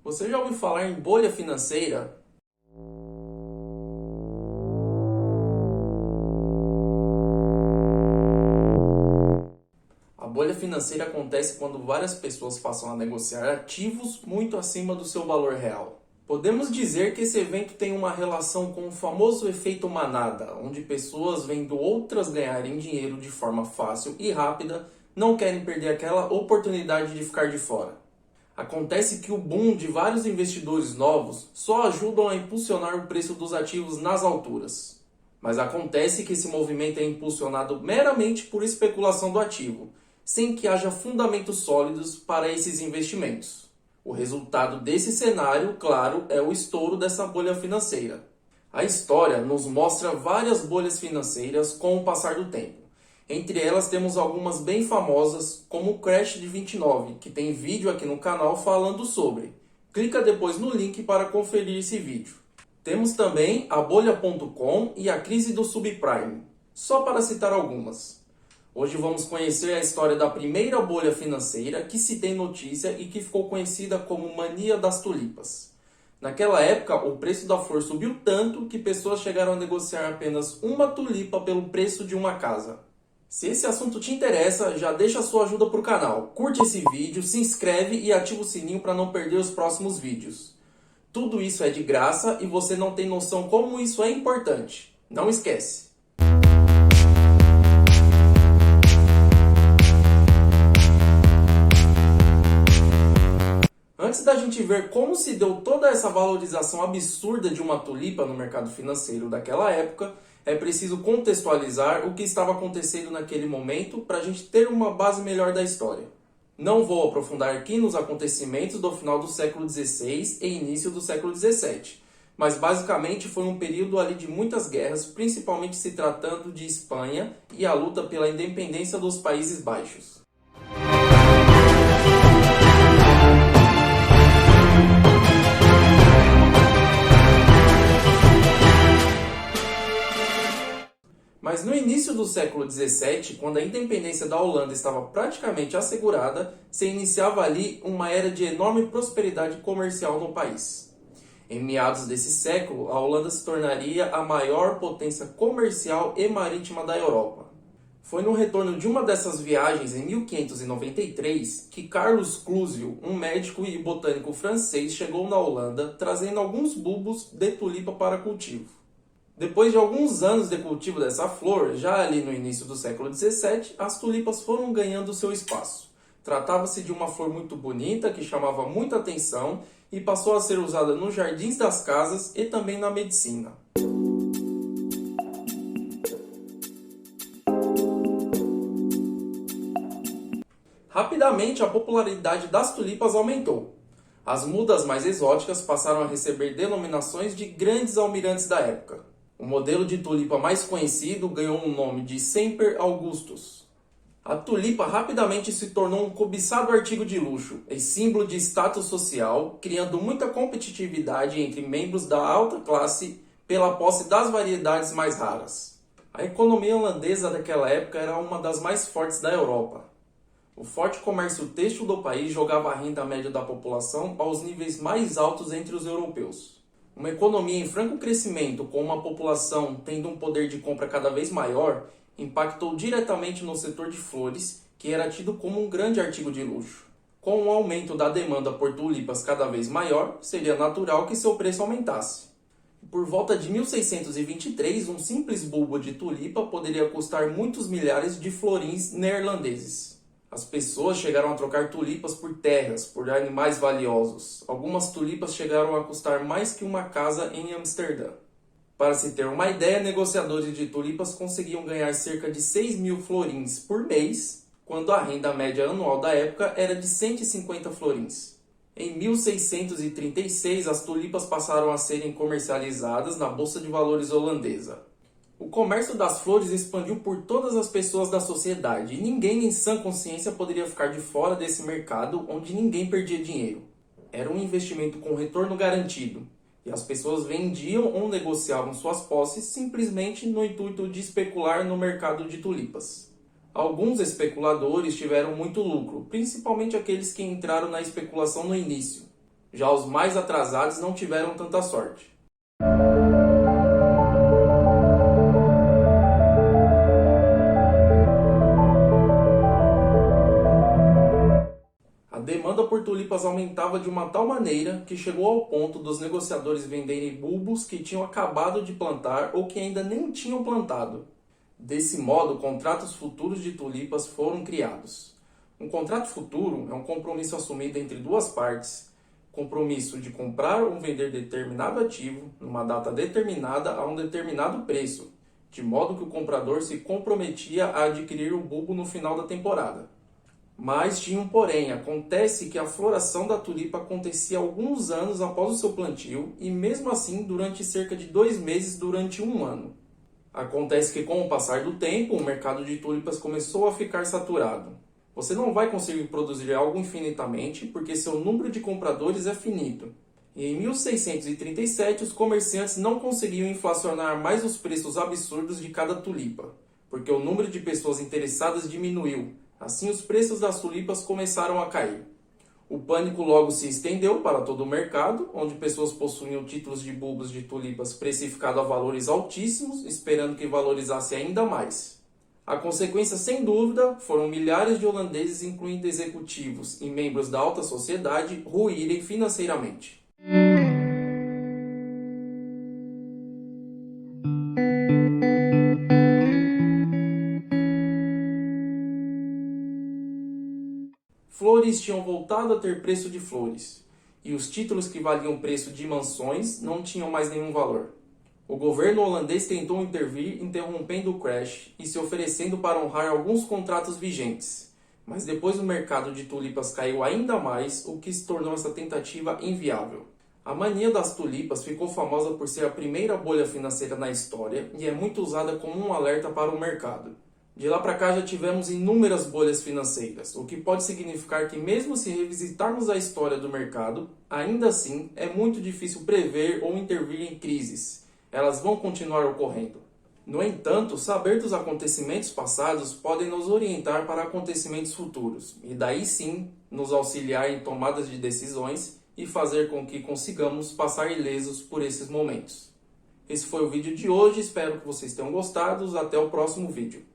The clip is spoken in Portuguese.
Você já ouviu falar em bolha financeira? A bolha financeira acontece quando várias pessoas passam a negociar ativos muito acima do seu valor real. Podemos dizer que esse evento tem uma relação com o famoso efeito manada, onde pessoas vendo outras ganharem dinheiro de forma fácil e rápida não querem perder aquela oportunidade de ficar de fora. Acontece que o boom de vários investidores novos só ajudam a impulsionar o preço dos ativos nas alturas. Mas acontece que esse movimento é impulsionado meramente por especulação do ativo, sem que haja fundamentos sólidos para esses investimentos. O resultado desse cenário, claro, é o estouro dessa bolha financeira. A história nos mostra várias bolhas financeiras com o passar do tempo. Entre elas temos algumas bem famosas, como o Crash de 29, que tem vídeo aqui no canal falando sobre. Clica depois no link para conferir esse vídeo. Temos também a bolha.com e a crise do subprime, só para citar algumas. Hoje vamos conhecer a história da primeira bolha financeira que se tem notícia e que ficou conhecida como Mania das Tulipas. Naquela época, o preço da flor subiu tanto que pessoas chegaram a negociar apenas uma tulipa pelo preço de uma casa. Se esse assunto te interessa, já deixa a sua ajuda para o canal, curte esse vídeo, se inscreve e ativa o sininho para não perder os próximos vídeos. Tudo isso é de graça e você não tem noção como isso é importante. Não esquece! Antes da gente ver como se deu toda essa valorização absurda de uma tulipa no mercado financeiro daquela época, é preciso contextualizar o que estava acontecendo naquele momento para a gente ter uma base melhor da história. Não vou aprofundar aqui nos acontecimentos do final do século XVI e início do século XVII, mas basicamente foi um período ali de muitas guerras, principalmente se tratando de Espanha e a luta pela independência dos Países Baixos. Mas no início do século XVII, quando a independência da Holanda estava praticamente assegurada, se iniciava ali uma era de enorme prosperidade comercial no país. Em meados desse século, a Holanda se tornaria a maior potência comercial e marítima da Europa. Foi no retorno de uma dessas viagens, em 1593, que Carlos Clusius, um médico e botânico francês, chegou na Holanda, trazendo alguns bulbos de tulipa para cultivo. Depois de alguns anos de cultivo dessa flor, já ali no início do século XVII, as tulipas foram ganhando seu espaço. Tratava-se de uma flor muito bonita, que chamava muita atenção e passou a ser usada nos jardins das casas e também na medicina. Rapidamente, a popularidade das tulipas aumentou. As mudas mais exóticas passaram a receber denominações de grandes almirantes da época. O modelo de tulipa mais conhecido ganhou o nome de Semper Augustus. A tulipa rapidamente se tornou um cobiçado artigo de luxo e símbolo de status social, criando muita competitividade entre membros da alta classe pela posse das variedades mais raras. A economia holandesa daquela época era uma das mais fortes da Europa. O forte comércio têxtil do país jogava a renda média da população aos níveis mais altos entre os europeus. Uma economia em franco crescimento, com uma população tendo um poder de compra cada vez maior, impactou diretamente no setor de flores, que era tido como um grande artigo de luxo. Com o aumento da demanda por tulipas cada vez maior, seria natural que seu preço aumentasse. Por volta de 1623, um simples bulbo de tulipa poderia custar muitos milhares de florins neerlandeses. As pessoas chegaram a trocar tulipas por terras, por animais valiosos. Algumas tulipas chegaram a custar mais que uma casa em Amsterdã. Para se ter uma ideia, negociadores de tulipas conseguiam ganhar cerca de 6.000 florins por mês, quando a renda média anual da época era de 150 florins. Em 1636, as tulipas passaram a serem comercializadas na Bolsa de Valores holandesa. O comércio das flores expandiu por todas as pessoas da sociedade e ninguém em sã consciência poderia ficar de fora desse mercado onde ninguém perdia dinheiro. Era um investimento com retorno garantido e as pessoas vendiam ou negociavam suas posses simplesmente no intuito de especular no mercado de tulipas. Alguns especuladores tiveram muito lucro, principalmente aqueles que entraram na especulação no início. Já os mais atrasados não tiveram tanta sorte. A demanda por tulipas aumentava de uma tal maneira que chegou ao ponto dos negociadores venderem bulbos que tinham acabado de plantar ou que ainda nem tinham plantado. Desse modo, contratos futuros de tulipas foram criados. Um contrato futuro é um compromisso assumido entre duas partes, compromisso de comprar ou vender determinado ativo numa data determinada a um determinado preço, de modo que o comprador se comprometia a adquirir o bulbo no final da temporada. Mas tinha um porém, acontece que a floração da tulipa acontecia alguns anos após o seu plantio e mesmo assim durante cerca de 2 meses durante um ano. Acontece que com o passar do tempo, o mercado de tulipas começou a ficar saturado. Você não vai conseguir produzir algo infinitamente porque seu número de compradores é finito. E em 1637, os comerciantes não conseguiam inflacionar mais os preços absurdos de cada tulipa, porque o número de pessoas interessadas diminuiu. Assim, os preços das tulipas começaram a cair. O pânico logo se estendeu para todo o mercado, onde pessoas possuíam títulos de bulbos de tulipas precificados a valores altíssimos, esperando que valorizasse ainda mais. A consequência, sem dúvida, foram milhares de holandeses, incluindo executivos e membros da alta sociedade, ruírem financeiramente. Flores tinham voltado a ter preço de flores, e os títulos que valiam preço de mansões não tinham mais nenhum valor. O governo holandês tentou intervir, interrompendo o crash e se oferecendo para honrar alguns contratos vigentes, mas depois o mercado de tulipas caiu ainda mais, o que se tornou essa tentativa inviável. A mania das tulipas ficou famosa por ser a primeira bolha financeira na história e é muito usada como um alerta para o mercado. De lá para cá já tivemos inúmeras bolhas financeiras, o que pode significar que mesmo se revisitarmos a história do mercado, ainda assim é muito difícil prever ou intervir em crises. Elas vão continuar ocorrendo. No entanto, saber dos acontecimentos passados podem nos orientar para acontecimentos futuros, e daí sim nos auxiliar em tomadas de decisões e fazer com que consigamos passar ilesos por esses momentos. Esse foi o vídeo de hoje, espero que vocês tenham gostado, até o próximo vídeo.